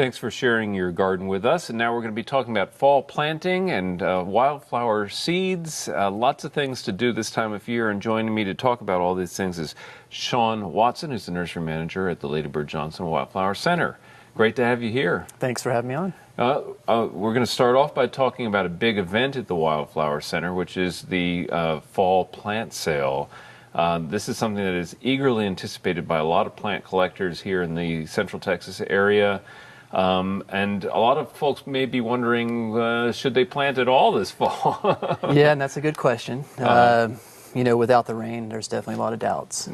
Thanks for sharing your garden with us. And now we're going to be talking about fall planting and wildflower seeds. Lots of things to do this time of year. And joining me to talk about all these things is Sean Watson, who's the nursery manager at the Lady Bird Johnson Wildflower Center. Great to have you here. Thanks for having me on. We're going to start off by talking about a big event at the Wildflower Center, which is the fall plant sale. This is something that is eagerly anticipated by a lot of plant collectors here in the Central Texas area. And a lot of folks may be wondering, should they plant at all this fall? Yeah, and that's a good question. You know, without the rain, there's definitely a lot of doubts.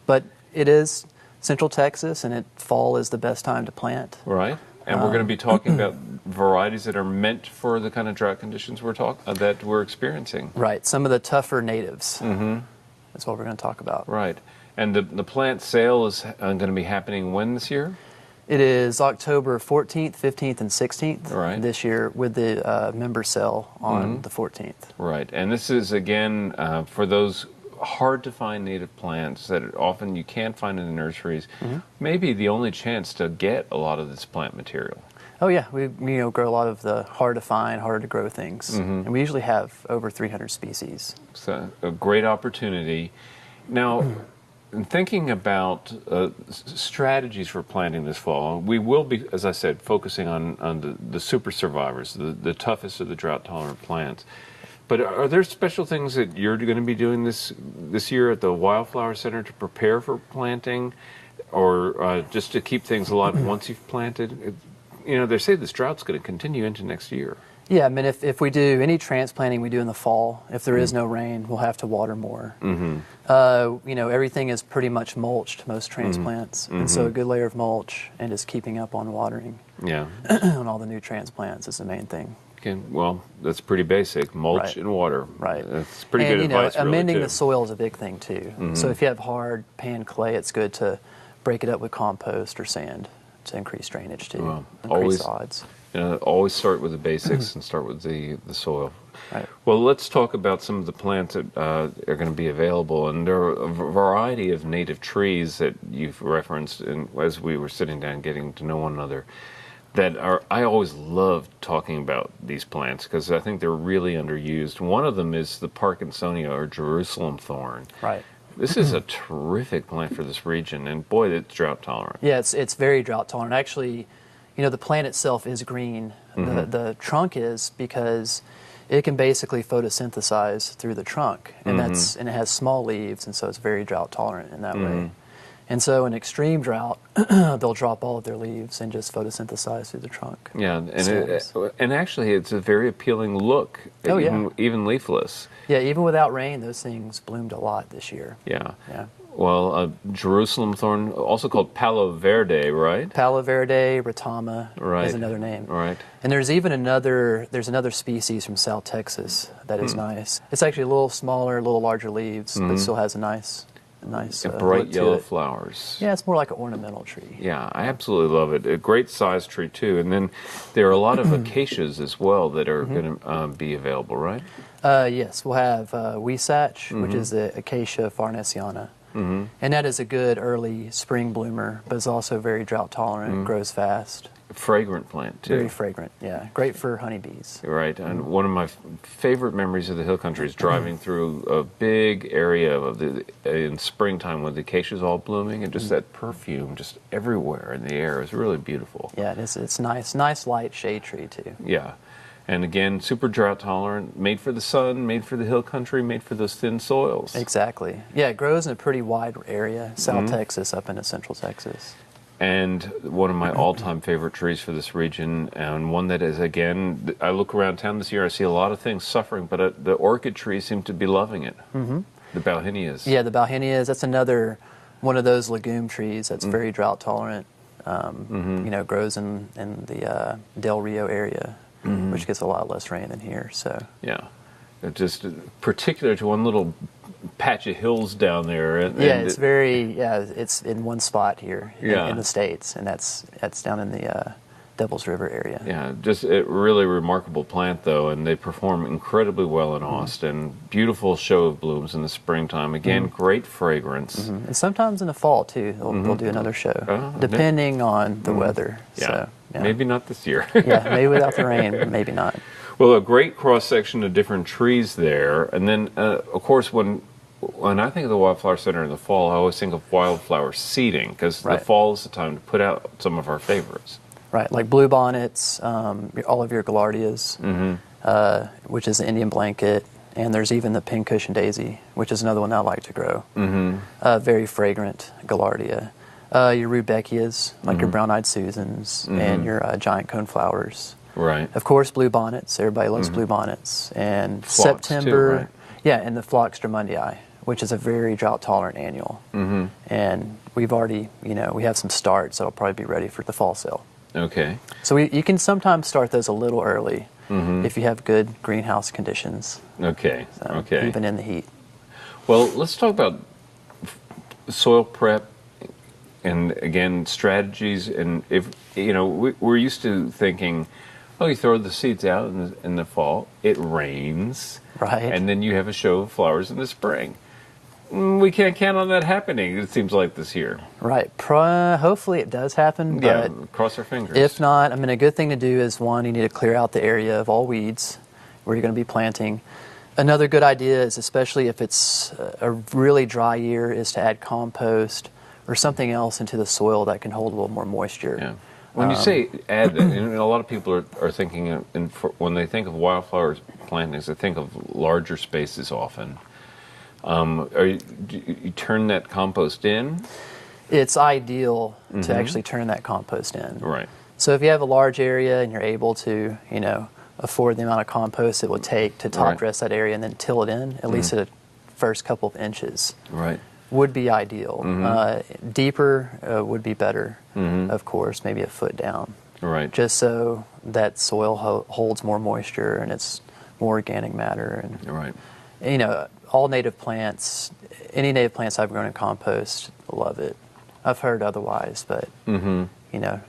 But it is Central Texas, and fall is the best time to plant. Right. And we're going to be talking about varieties that are meant for the kind of drought conditions that we're experiencing. Right. Some of the tougher natives. That's what we're going to talk about. Right. And the plant sale is going to be happening when this year? It is October 14th, 15th, and 16th this year, with the member sale on the 14th. Right. And this is, again, for those hard-to-find native plants that often you can't find in the nurseries, maybe the only chance to get a lot of this plant material. Oh yeah, we grow a lot of the hard-to-find, harder-to-grow things. And we usually have over 300 species. So a great opportunity. Now, in thinking about strategies for planting this fall, we will be, as I said, focusing on the super survivors, the toughest of the drought-tolerant plants. But are there special things that you're going to be doing this year at the Wildflower Center to prepare for planting, or just to keep things alive once you've planted? You know, they say this drought's going to continue into next year. Yeah, I mean, if we do any transplanting we do in the fall, if there is no rain, we'll have to water more. You know, everything is pretty much mulched, most transplants. And so a good layer of mulch and just keeping up on watering on all the new transplants is the main thing. Okay, well, that's pretty basic, mulch and water. Right. That's pretty good advice, really, amending too. the soil is a big thing, too. So if you have hard pan clay, it's good to break it up with compost or sand to increase drainage, too, well, increase odds. You know, always start with the basics and start with the soil. Right. Well, let's talk about some of the plants that are going to be available. And there are a variety of native trees that you've referenced as we were sitting down getting to know one another. I always love talking about these plants because I think they're really underused. One of them is the Parkinsonia or Jerusalem thorn. Right. This is a terrific plant for this region, and boy, it's drought tolerant. Yeah, it's very drought tolerant. Actually, you know, the plant itself is green. The trunk is, because it can basically photosynthesize through the trunk, and and it has small leaves, and so it's very drought tolerant in that way. And so in extreme drought, they'll drop all of their leaves and just photosynthesize through the trunk. Yeah, and actually it's a very appealing look, even leafless. Yeah, even without rain, those things bloomed a lot this year. Yeah. Well, Jerusalem thorn, also called Palo Verde, right? Palo Verde, Retama is another name. Right. And there's even another species from South Texas that is nice. It's actually a little smaller, a little larger leaves, but still has a nice bright yellow flowers. Yeah, it's more like an ornamental tree. Yeah, I absolutely love it. A great size tree too. And then there are a lot of acacias as well that are going to be available, right? Yes, we'll have Weisach, which is the Acacia farnesiana. And that is a good early spring bloomer, but it's also very drought tolerant, grows fast. Fragrant plant too. Very fragrant, yeah. Great for honeybees. Right, and one of my favorite memories of the hill country is driving through a big area in springtime when the acacia's all blooming, and just that perfume just everywhere in the air is really beautiful. Yeah, it's nice light shade tree too. Yeah. And again, super drought tolerant, made for the sun, made for the hill country, made for those thin soils. Exactly. Yeah, it grows in a pretty wide area, South Texas up into Central Texas. And one of my all-time favorite trees for this region, and one that is, again, I look around town this year, I see a lot of things suffering, but the orchid trees seem to be loving it. The bauhinias. Yeah, the bauhinias, that's another one of those legume trees that's very drought tolerant. You know, grows in the Del Rio area, which gets a lot less rain than here. So yeah, it's just particular to one little patch of hills down there. It's it's in one spot here in the States, and that's down in the Devil's River area. Yeah, just a really remarkable plant, though, and they perform incredibly well in Austin. Beautiful show of blooms in the springtime. Again, great fragrance. And sometimes in the fall, too, they'll do another show, depending on the weather. Yeah. So, Yeah. Maybe not this year. Yeah, maybe without the rain, but maybe not. Well, a great cross-section of different trees there. And then, of course, when I think of the Wildflower Center in the fall, I always think of wildflower seeding, because the fall is the time to put out some of our favorites. Right, like bluebonnets, all of your gaillardias, which is the Indian blanket, and there's even the pincushion daisy, which is another one that I like to grow. Very fragrant gaillardia. Your rudbeckias, like your brown-eyed Susans, and your giant coneflowers. Right. Of course, bluebonnets. Everybody loves bluebonnets. And Phlox September, too, right? Yeah, and the Phlox drumundii, which is a very drought-tolerant annual. And we've already, we have some starts that'll probably be ready for the fall sale. Okay. So you can sometimes start those a little early if you have good greenhouse conditions. Okay. Okay. Even in the heat. Well, let's talk about soil prep and, again, strategies. And if we're used to thinking, oh, you throw the seeds out in the fall, it rains, right? And then you have a show of flowers in the spring. We can't count on that happening, it seems like, this year. Right. Hopefully it does happen. Yeah, but cross our fingers. If not, a good thing to do is, one, you need to clear out the area of all weeds where you're going to be planting. Another good idea is, especially if it's a really dry year, is to add compost or something else into the soil that can hold a little more moisture. Yeah. When you say add that, and a lot of people are thinking, when they think of wildflower plantings, they think of larger spaces often. Do you turn that compost in? It's ideal to actually turn that compost in. Right. So if you have a large area and you're able to, afford the amount of compost it would take to top dress that area and then till it in, at least at the first couple of inches, right, would be ideal. Deeper would be better, of course, maybe a foot down. Right. Just so that soil holds more moisture and it's more organic matter. And right. All native plants, any native plants I've grown in compost, love it. I've heard otherwise, but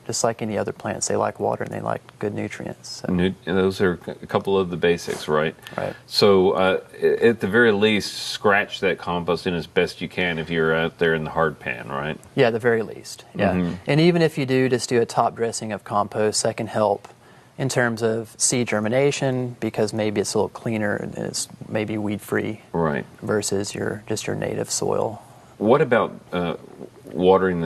just like any other plants, they like water and they like good nutrients. So. Those are a couple of the basics, right? Right. So at the very least, scratch that compost in as best you can if you're out there in the hard pan, right? Yeah, at the very least. Yeah. And even if you just do a top dressing of compost, that can help in terms of seed germination, because maybe it's a little cleaner and it's maybe weed-free, right, versus your native soil. What about watering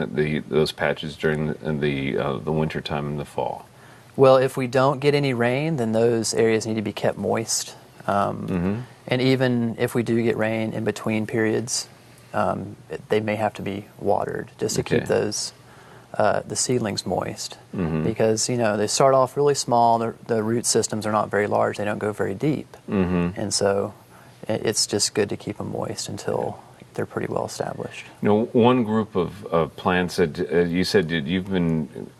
those patches during the winter time and the fall? Well, if we don't get any rain, then those areas need to be kept moist. And even if we do get rain in between periods, they may have to be watered just to keep those the seedlings moist, because they start off really small. The root systems are not very large; they don't go very deep, and so it's just good to keep them moist until they're pretty well established. One group of plants that you said you've been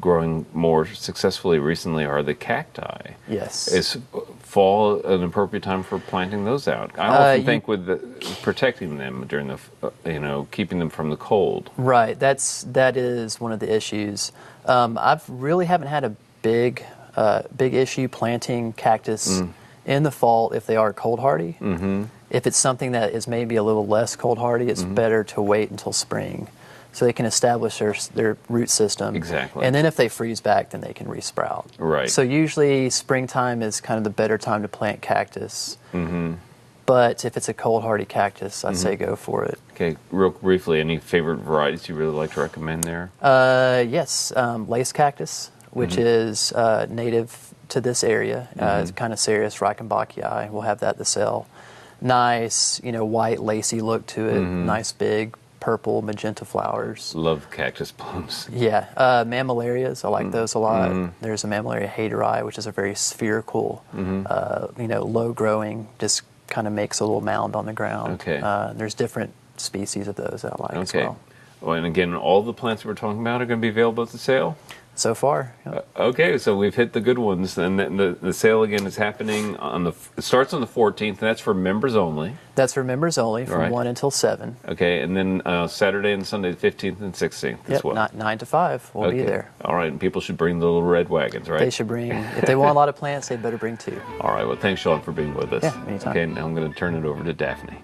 growing more successfully recently are the cacti. Yes. Is fall an appropriate time for planting those out? I often think with protecting them during the, keeping them from the cold. Right. That is one of the issues. I've really haven't had a big issue planting cactus in the fall if they are cold hardy. If it's something that is maybe a little less cold hardy, it's better to wait until spring so they can establish their root system. Exactly. And then if they freeze back, then they can resprout. Right. So usually springtime is kind of the better time to plant cactus. But if it's a cold hardy cactus, I'd say go for it. Okay, real briefly, any favorite varieties you really like to recommend there? Yes, lace cactus, which is native to this area. It's kind of Cereus reichenbachii. We'll have that to sell. Nice, white, lacy look to it. Nice, big, purple, magenta flowers. Love cactus plums. Yeah. Mammillarias, I like those a lot. There's a Mammillaria haderi, which is a very spherical, low-growing, just kind of makes a little mound on the ground. Okay. There's different species of those that I like as well. Well, and again, all the plants we're talking about are going to be available at the sale? So far. Yep. Okay, so we've hit the good ones. And the sale, again, is happening it starts on the 14th, and that's for members only. That's for members only, from 1 until 7. Okay, and then Saturday and Sunday, the 15th and 16th as well. 9 to 5, we'll be there. All right, and people should bring the little red wagons, right? They should bring, if they want a lot of plants, they better bring 2. All right, well, thanks, Sean, for being with us. Yeah, anytime. Okay, now I'm going to turn it over to Daphne.